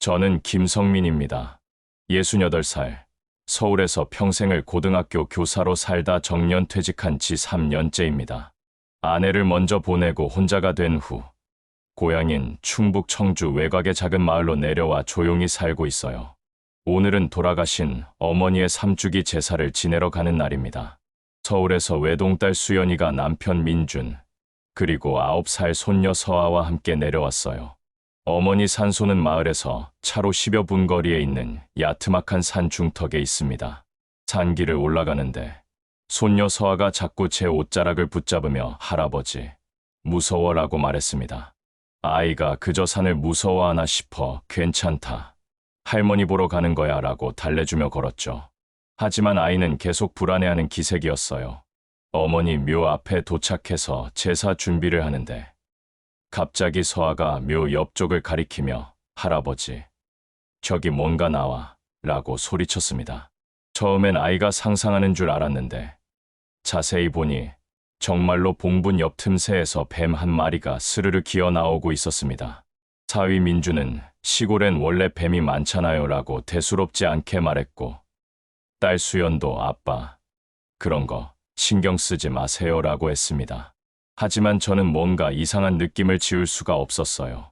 저는 김성민입니다. 68살. 서울에서 평생을 고등학교 교사로 살다 정년 퇴직한 지 3년째입니다. 아내를 먼저 보내고 혼자가 된 후, 고향인 충북 청주 외곽의 작은 마을로 내려와 조용히 살고 있어요. 오늘은 돌아가신 어머니의 3주기 제사를 지내러 가는 날입니다. 서울에서 외동딸 수연이가 남편 민준, 그리고 9살 손녀 서아와 함께 내려왔어요. 어머니 산소는 마을에서 차로 10여 분 거리에 있는 야트막한 산 중턱에 있습니다. 산길을 올라가는데 손녀 서아가 자꾸 제 옷자락을 붙잡으며 할아버지, 무서워라고 말했습니다. 아이가 그저 산을 무서워하나 싶어 괜찮다. 할머니 보러 가는 거야 라고 달래주며 걸었죠. 하지만 아이는 계속 불안해하는 기색이었어요. 어머니 묘 앞에 도착해서 제사 준비를 하는데 갑자기 서아가 묘 옆쪽을 가리키며 할아버지, 저기 뭔가 나와 라고 소리쳤습니다. 처음엔 아이가 상상하는 줄 알았는데 자세히 보니 정말로 봉분 옆 틈새에서 뱀 한 마리가 스르르 기어 나오고 있었습니다. 사위 민주는 시골엔 원래 뱀이 많잖아요 라고 대수롭지 않게 말했고, 딸 수연도 아빠, 그런 거 신경 쓰지 마세요 라고 했습니다. 하지만 저는 뭔가 이상한 느낌을 지울 수가 없었어요.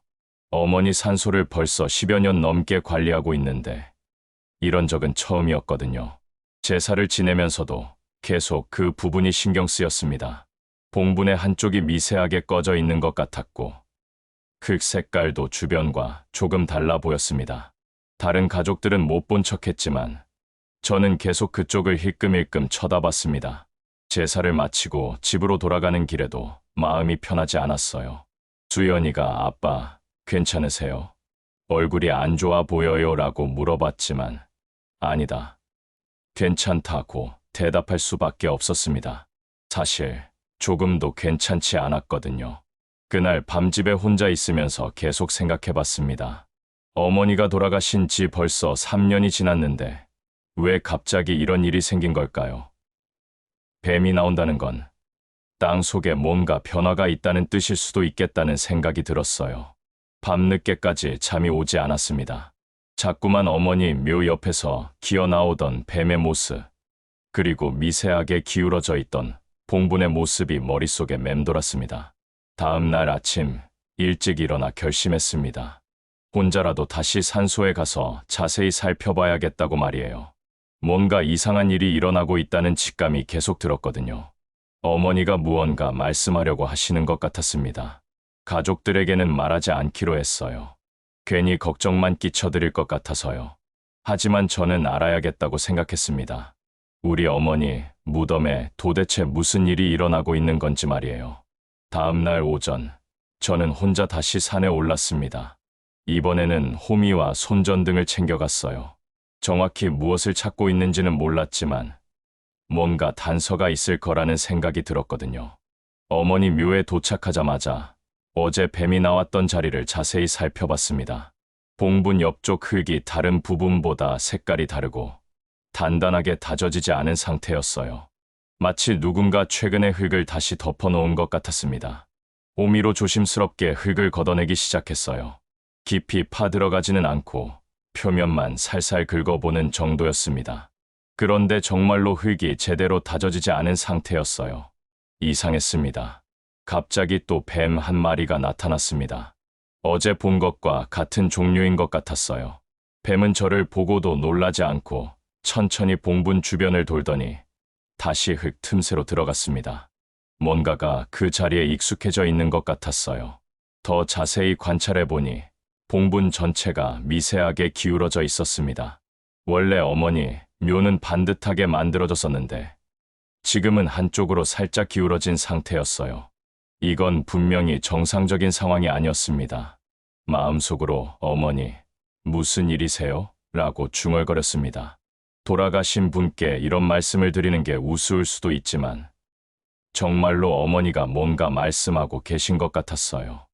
어머니 산소를 벌써 10여 년 넘게 관리하고 있는데 이런 적은 처음이었거든요. 제사를 지내면서도 계속 그 부분이 신경 쓰였습니다. 봉분의 한쪽이 미세하게 꺼져 있는 것 같았고 흙 색깔도 주변과 조금 달라 보였습니다. 다른 가족들은 못 본 척했지만 저는 계속 그쪽을 힐끔힐끔 쳐다봤습니다. 제사를 마치고 집으로 돌아가는 길에도 마음이 편하지 않았어요. 수연이가 아빠, 괜찮으세요? 얼굴이 안 좋아 보여요 라고 물어봤지만 아니다, 괜찮다고 대답할 수밖에 없었습니다. 사실 조금도 괜찮지 않았거든요. 그날 밤 집에 혼자 있으면서 계속 생각해봤습니다. 어머니가 돌아가신 지 벌써 3년이 지났는데 왜 갑자기 이런 일이 생긴 걸까요? 뱀이 나온다는 건 땅 속에 뭔가 변화가 있다는 뜻일 수도 있겠다는 생각이 들었어요. 밤늦게까지 잠이 오지 않았습니다. 자꾸만 어머니 묘 옆에서 기어 나오던 뱀의 모습, 그리고 미세하게 기울어져 있던 봉분의 모습이 머릿속에 맴돌았습니다. 다음 날 아침 일찍 일어나 결심했습니다. 혼자라도 다시 산소에 가서 자세히 살펴봐야겠다고 말이에요. 뭔가 이상한 일이 일어나고 있다는 직감이 계속 들었거든요. 어머니가 무언가 말씀하려고 하시는 것 같았습니다. 가족들에게는 말하지 않기로 했어요. 괜히 걱정만 끼쳐드릴 것 같아서요. 하지만 저는 알아야겠다고 생각했습니다. 우리 어머니 무덤에 도대체 무슨 일이 일어나고 있는 건지 말이에요. 다음 날 오전, 저는 혼자 다시 산에 올랐습니다. 이번에는 호미와 손전등을 챙겨갔어요. 정확히 무엇을 찾고 있는지는 몰랐지만 뭔가 단서가 있을 거라는 생각이 들었거든요. 어머니 묘에 도착하자마자 어제 뱀이 나왔던 자리를 자세히 살펴봤습니다. 봉분 옆쪽 흙이 다른 부분보다 색깔이 다르고 단단하게 다져지지 않은 상태였어요. 마치 누군가 최근에 흙을 다시 덮어놓은 것 같았습니다. 호미로 조심스럽게 흙을 걷어내기 시작했어요. 깊이 파들어가지는 않고 표면만 살살 긁어보는 정도였습니다. 그런데 정말로 흙이 제대로 다져지지 않은 상태였어요. 이상했습니다. 갑자기 또 뱀 한 마리가 나타났습니다. 어제 본 것과 같은 종류인 것 같았어요. 뱀은 저를 보고도 놀라지 않고 천천히 봉분 주변을 돌더니 다시 흙 틈새로 들어갔습니다. 뭔가가 그 자리에 익숙해져 있는 것 같았어요. 더 자세히 관찰해보니 봉분 전체가 미세하게 기울어져 있었습니다. 원래 어머니 묘는 반듯하게 만들어졌었는데 지금은 한쪽으로 살짝 기울어진 상태였어요. 이건 분명히 정상적인 상황이 아니었습니다. 마음속으로 어머니, 무슨 일이세요? 라고 중얼거렸습니다. 돌아가신 분께 이런 말씀을 드리는 게 우스울 수도 있지만 정말로 어머니가 뭔가 말씀하고 계신 것 같았어요.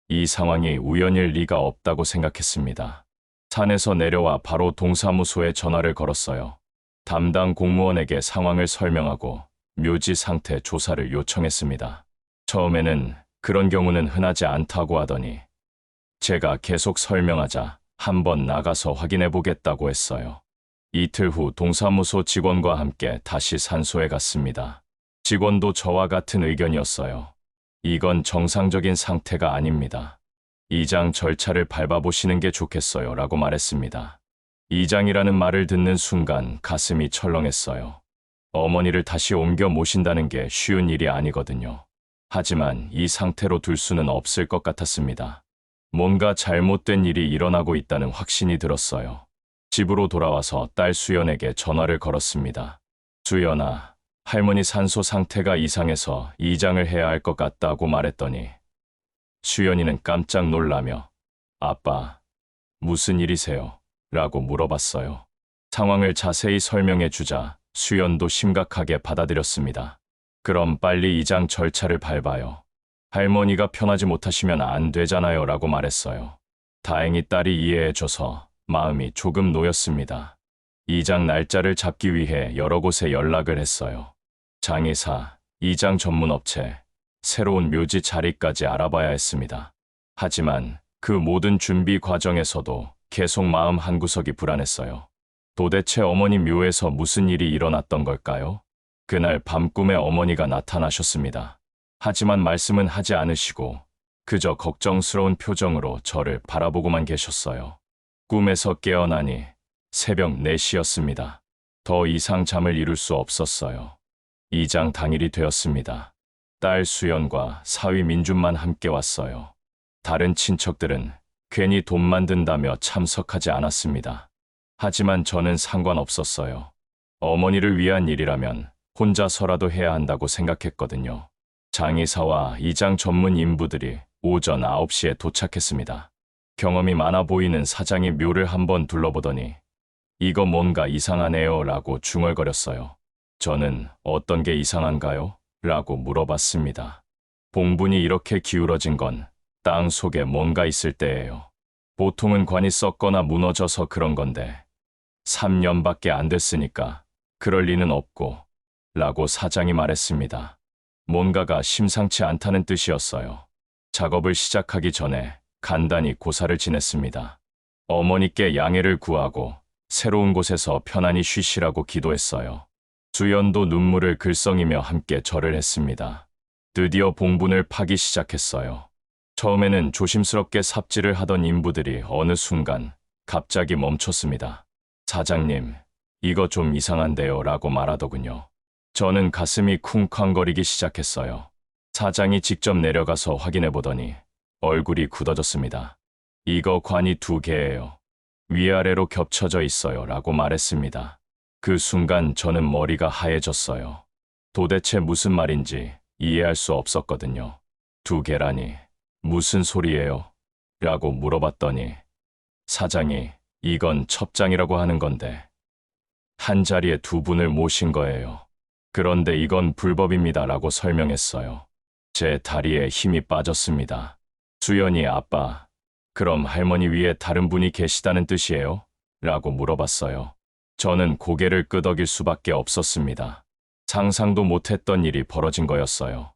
이 상황이 우연일 리가 없다고 생각했습니다. 산에서 내려와 바로 동사무소에 전화를 걸었어요. 담당 공무원에게 상황을 설명하고 묘지 상태 조사를 요청했습니다. 처음에는 그런 경우는 흔하지 않다고 하더니 제가 계속 설명하자 한번 나가서 확인해 보겠다고 했어요. 이틀 후 동사무소 직원과 함께 다시 산소에 갔습니다. 직원도 저와 같은 의견이었어요. 이건 정상적인 상태가 아닙니다. 이장 절차를 밟아보시는 게 좋겠어요 라고 말했습니다. 이장이라는 말을 듣는 순간 가슴이 철렁했어요. 어머니를 다시 옮겨 모신다는 게 쉬운 일이 아니거든요. 하지만 이 상태로 둘 수는 없을 것 같았습니다. 뭔가 잘못된 일이 일어나고 있다는 확신이 들었어요. 집으로 돌아와서 딸 수연에게 전화를 걸었습니다. 수연아, 할머니 산소 상태가 이상해서 이장을 해야 할 것 같다고 말했더니 수연이는 깜짝 놀라며 아빠, 무슨 일이세요? 라고 물어봤어요. 상황을 자세히 설명해 주자 수연도 심각하게 받아들였습니다. 그럼 빨리 이장 절차를 밟아요. 할머니가 편하지 못하시면 안 되잖아요 라고 말했어요. 다행히 딸이 이해해줘서 마음이 조금 놓였습니다. 이장 날짜를 잡기 위해 여러 곳에 연락을 했어요. 장의사, 이장 전문 업체, 새로운 묘지 자리까지 알아봐야 했습니다. 하지만 그 모든 준비 과정에서도 계속 마음 한구석이 불안했어요. 도대체 어머니 묘에서 무슨 일이 일어났던 걸까요? 그날 밤 꿈에 어머니가 나타나셨습니다. 하지만 말씀은 하지 않으시고 그저 걱정스러운 표정으로 저를 바라보고만 계셨어요. 꿈에서 깨어나니 새벽 4시였습니다. 더 이상 잠을 이룰 수 없었어요. 이장 당일이 되었습니다. 딸 수연과 사위 민준만 함께 왔어요. 다른 친척들은 괜히 돈만 든다며 참석하지 않았습니다. 하지만 저는 상관없었어요. 어머니를 위한 일이라면 혼자서라도 해야 한다고 생각했거든요. 장의사와 이장 전문 인부들이 오전 9시에 도착했습니다. 경험이 많아 보이는 사장이 묘를 한번 둘러보더니 이거 뭔가 이상하네요 라고 중얼거렸어요. 저는 어떤 게 이상한가요? 라고 물어봤습니다. 봉분이 이렇게 기울어진 건 땅 속에 뭔가 있을 때예요. 보통은 관이 썩거나 무너져서 그런 건데 3년밖에 안 됐으니까 그럴 리는 없고 라고 사장이 말했습니다. 뭔가가 심상치 않다는 뜻이었어요. 작업을 시작하기 전에 간단히 고사를 지냈습니다. 어머니께 양해를 구하고 새로운 곳에서 편안히 쉬시라고 기도했어요. 수연도 눈물을 글썽이며 함께 절을 했습니다. 드디어 봉분을 파기 시작했어요. 처음에는 조심스럽게 삽질을 하던 인부들이 어느 순간 갑자기 멈췄습니다. 사장님, 이거 좀 이상한데요 라고 말하더군요. 저는 가슴이 쿵쾅거리기 시작했어요. 사장이 직접 내려가서 확인해 보더니 얼굴이 굳어졌습니다. 이거 관이 2개예요. 위아래로 겹쳐져 있어요 라고 말했습니다. 그 순간 저는 머리가 하얘졌어요. 도대체 무슨 말인지 이해할 수 없었거든요. 2개라니 무슨 소리예요? 라고 물어봤더니 사장이 이건 첩장이라고 하는 건데 한 자리에 2분을 모신 거예요. 그런데 이건 불법입니다 라고 설명했어요. 제 다리에 힘이 빠졌습니다. 수연이 아빠, 그럼 할머니 위에 다른 분이 계시다는 뜻이에요? 라고 물어봤어요. 저는 고개를 끄덕일 수밖에 없었습니다. 상상도 못했던 일이 벌어진 거였어요.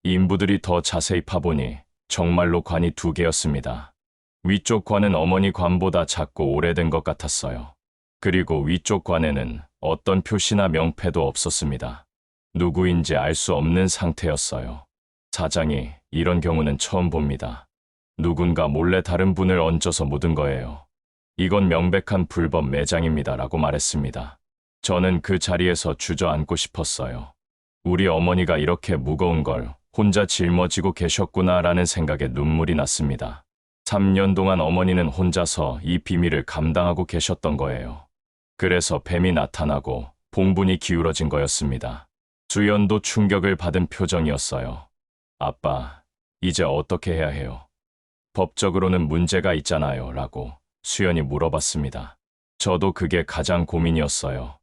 인부들이 더 자세히 파보니 정말로 관이 2개였습니다. 위쪽 관은 어머니 관보다 작고 오래된 것 같았어요. 그리고 위쪽 관에는 어떤 표시나 명패도 없었습니다. 누구인지 알 수 없는 상태였어요. 사장이 이런 경우는 처음 봅니다. 누군가 몰래 다른 분을 얹어서 묻은 거예요. 이건 명백한 불법 매장입니다 라고 말했습니다. 저는 그 자리에서 주저앉고 싶었어요. 우리 어머니가 이렇게 무거운 걸 혼자 짊어지고 계셨구나라는 생각에 눈물이 났습니다. 3년 동안 어머니는 혼자서 이 비밀을 감당하고 계셨던 거예요. 그래서 뱀이 나타나고 봉분이 기울어진 거였습니다. 수연도 충격을 받은 표정이었어요. 아빠, 이제 어떻게 해야 해요? 법적으로는 문제가 있잖아요 라고 수연이 물어봤습니다. 저도 그게 가장 고민이었어요.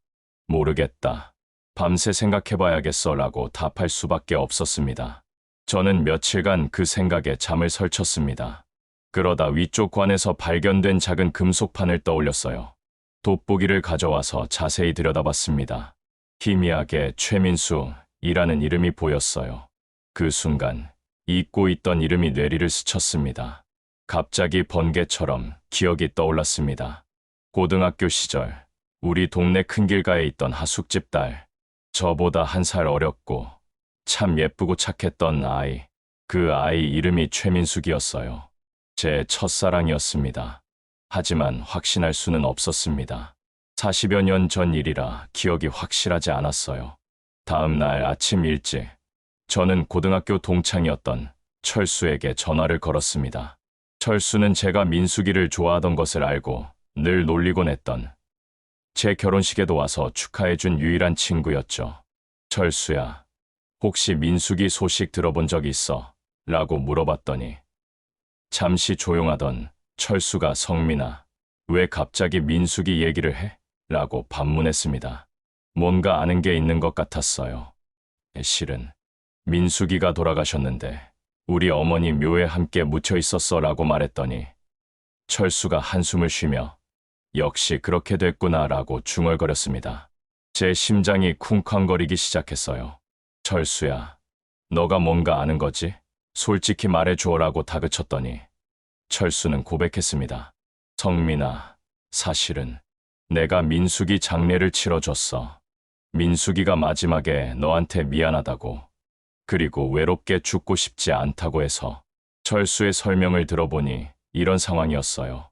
모르겠다. 밤새 생각해봐야겠어 라고 답할 수밖에 없었습니다. 저는 며칠간 그 생각에 잠을 설쳤습니다. 그러다 위쪽 관에서 발견된 작은 금속판을 떠올렸어요. 돋보기를 가져와서 자세히 들여다봤습니다. 희미하게 최민수이라는 이름이 보였어요. 그 순간 잊고 있던 이름이 뇌리를 스쳤습니다. 갑자기 번개처럼 기억이 떠올랐습니다. 고등학교 시절 우리 동네 큰 길가에 있던 하숙집 딸, 저보다 1살 어렸고 참 예쁘고 착했던 아이, 그 아이 이름이 최민숙이었어요. 제 첫사랑이었습니다. 하지만 확신할 수는 없었습니다. 40여 년 전 일이라 기억이 확실하지 않았어요. 다음 날 아침 일찍 저는 고등학교 동창이었던 철수에게 전화를 걸었습니다. 철수는 제가 민숙이를 좋아하던 것을 알고 늘 놀리곤 했던, 제 결혼식에도 와서 축하해준 유일한 친구였죠. 철수야, 혹시 민숙이 소식 들어본 적 있어? 라고 물어봤더니 잠시 조용하던 철수가 성민아, 왜 갑자기 민숙이 얘기를 해? 라고 반문했습니다. 뭔가 아는 게 있는 것 같았어요. 실은 민숙이가 돌아가셨는데 우리 어머니 묘에 함께 묻혀 있었어 라고 말했더니 철수가 한숨을 쉬며 역시 그렇게 됐구나 라고 중얼거렸습니다. 제 심장이 쿵쾅거리기 시작했어요. 철수야, 너가 뭔가 아는 거지? 솔직히 말해줘라고 다그쳤더니 철수는 고백했습니다. 성민아, 사실은 내가 민숙이 장례를 치러줬어. 민숙이가 마지막에 너한테 미안하다고, 그리고 외롭게 죽고 싶지 않다고 해서. 철수의 설명을 들어보니 이런 상황이었어요.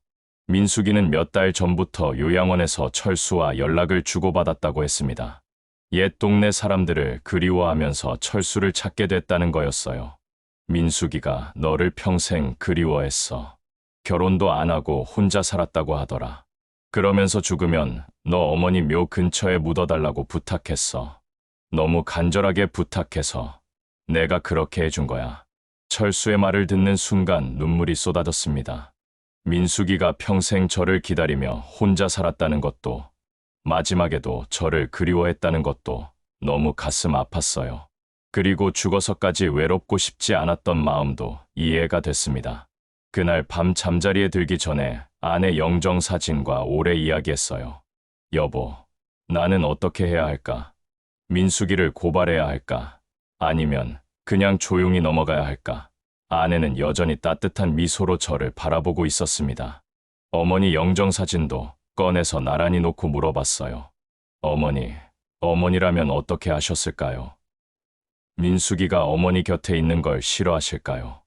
민숙이는 몇 달 전부터 요양원에서 철수와 연락을 주고받았다고 했습니다. 옛 동네 사람들을 그리워하면서 철수를 찾게 됐다는 거였어요. 민숙이가 너를 평생 그리워했어. 결혼도 안 하고 혼자 살았다고 하더라. 그러면서 죽으면 너 어머니 묘 근처에 묻어달라고 부탁했어. 너무 간절하게 부탁해서 내가 그렇게 해준 거야. 철수의 말을 듣는 순간 눈물이 쏟아졌습니다. 민숙이가 평생 저를 기다리며 혼자 살았다는 것도, 마지막에도 저를 그리워했다는 것도 너무 가슴 아팠어요. 그리고 죽어서까지 외롭고 싶지 않았던 마음도 이해가 됐습니다. 그날 밤 잠자리에 들기 전에 아내 영정 사진과 오래 이야기했어요. 여보, 나는 어떻게 해야 할까? 민숙이를 고발해야 할까? 아니면 그냥 조용히 넘어가야 할까? 아내는 여전히 따뜻한 미소로 저를 바라보고 있었습니다. 어머니 영정 사진도 꺼내서 나란히 놓고 물어봤어요. 어머니라면 어떻게 하셨을까요? 민숙이가 어머니 곁에 있는 걸 싫어하실까요?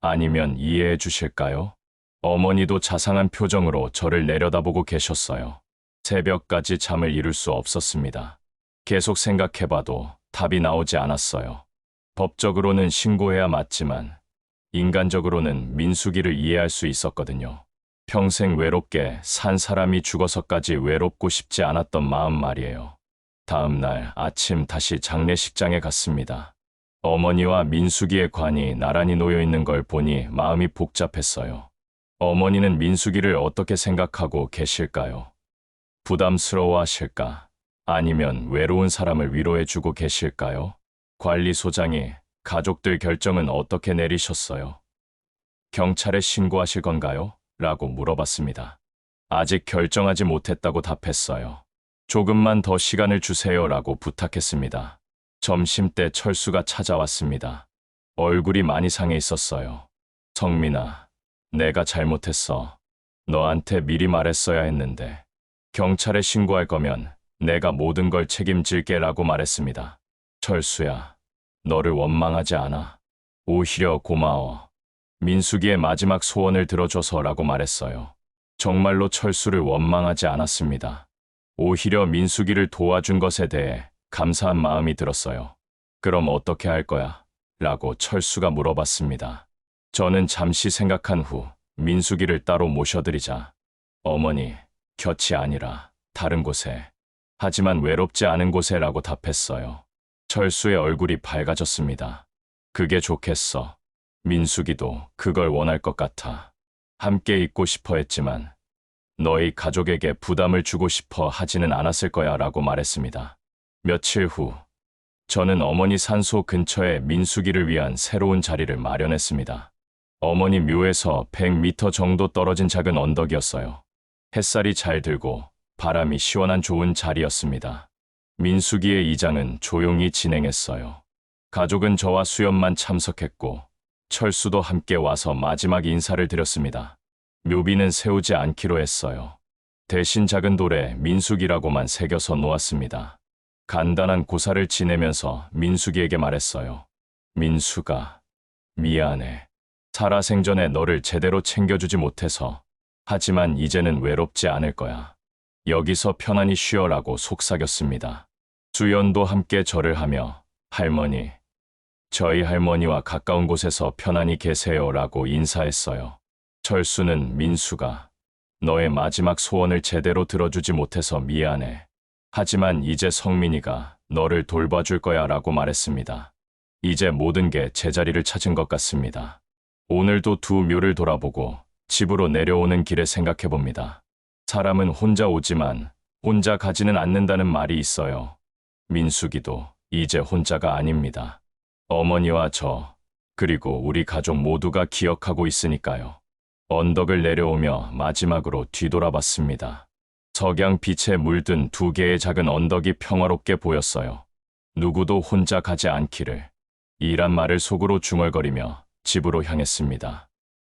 아니면 이해해 주실까요? 어머니도 자상한 표정으로 저를 내려다보고 계셨어요. 새벽까지 잠을 이룰 수 없었습니다. 계속 생각해봐도 답이 나오지 않았어요. 법적으로는 신고해야 맞지만 인간적으로는 민숙이를 이해할 수 있었거든요. 평생 외롭게 산 사람이 죽어서까지 외롭고 싶지 않았던 마음 말이에요. 다음 날 아침 다시 장례식장에 갔습니다. 어머니와 민숙이의 관이 나란히 놓여 있는 걸 보니 마음이 복잡했어요. 어머니는 민숙이를 어떻게 생각하고 계실까요? 부담스러워하실까? 아니면 외로운 사람을 위로해주고 계실까요? 관리소장이 가족들 결정은 어떻게 내리셨어요? 경찰에 신고하실 건가요? 라고 물어봤습니다. 아직 결정하지 못했다고 답했어요. 조금만 더 시간을 주세요 라고 부탁했습니다. 점심때 철수가 찾아왔습니다. 얼굴이 많이 상해 있었어요. 성민아, 내가 잘못했어. 너한테 미리 말했어야 했는데. 경찰에 신고할 거면 내가 모든 걸 책임질게 라고 말했습니다. 철수야, 너를 원망하지 않아. 오히려 고마워. 민숙이의 마지막 소원을 들어줘서 라고 말했어요. 정말로 철수를 원망하지 않았습니다. 오히려 민숙이를 도와준 것에 대해 감사한 마음이 들었어요. 그럼 어떻게 할 거야? 라고 철수가 물어봤습니다. 저는 잠시 생각한 후 민숙이를 따로 모셔드리자. 어머니, 곁이 아니라 다른 곳에, 하지만 외롭지 않은 곳에 라고 답했어요. 철수의 얼굴이 밝아졌습니다. 그게 좋겠어. 민숙이도 그걸 원할 것 같아. 함께 있고 싶어 했지만 너희 가족에게 부담을 주고 싶어 하지는 않았을 거야 라고 말했습니다. 며칠 후 저는 어머니 산소 근처에 민숙이를 위한 새로운 자리를 마련했습니다. 어머니 묘에서 100m 정도 떨어진 작은 언덕이었어요. 햇살이 잘 들고 바람이 시원한 좋은 자리였습니다. 민숙이의 이장은 조용히 진행했어요. 가족은 저와 수염만 참석했고 철수도 함께 와서 마지막 인사를 드렸습니다. 묘비는 세우지 않기로 했어요. 대신 작은 돌에 민숙이라고만 새겨서 놓았습니다. 간단한 고사를 지내면서 민숙이에게 말했어요. 민숙아, 미안해. 살아생전에 너를 제대로 챙겨주지 못해서. 하지만 이제는 외롭지 않을 거야. 여기서 편안히 쉬어라고 속삭였습니다. 수연도 함께 절을 하며 할머니, 저희 할머니와 가까운 곳에서 편안히 계세요라고 인사했어요. 철수는 민수가 너의 마지막 소원을 제대로 들어주지 못해서 미안해. 하지만 이제 성민이가 너를 돌봐줄 거야 라고 말했습니다. 이제 모든 게 제자리를 찾은 것 같습니다. 오늘도 두 묘를 돌아보고 집으로 내려오는 길에 생각해 봅니다. 사람은 혼자 오지만 혼자 가지는 않는다는 말이 있어요. 민숙이도 이제 혼자가 아닙니다. 어머니와 저, 그리고 우리 가족 모두가 기억하고 있으니까요. 언덕을 내려오며 마지막으로 뒤돌아봤습니다. 석양 빛에 물든 두 개의 작은 언덕이 평화롭게 보였어요. 누구도 혼자 가지 않기를. 이란 말을 속으로 중얼거리며 집으로 향했습니다.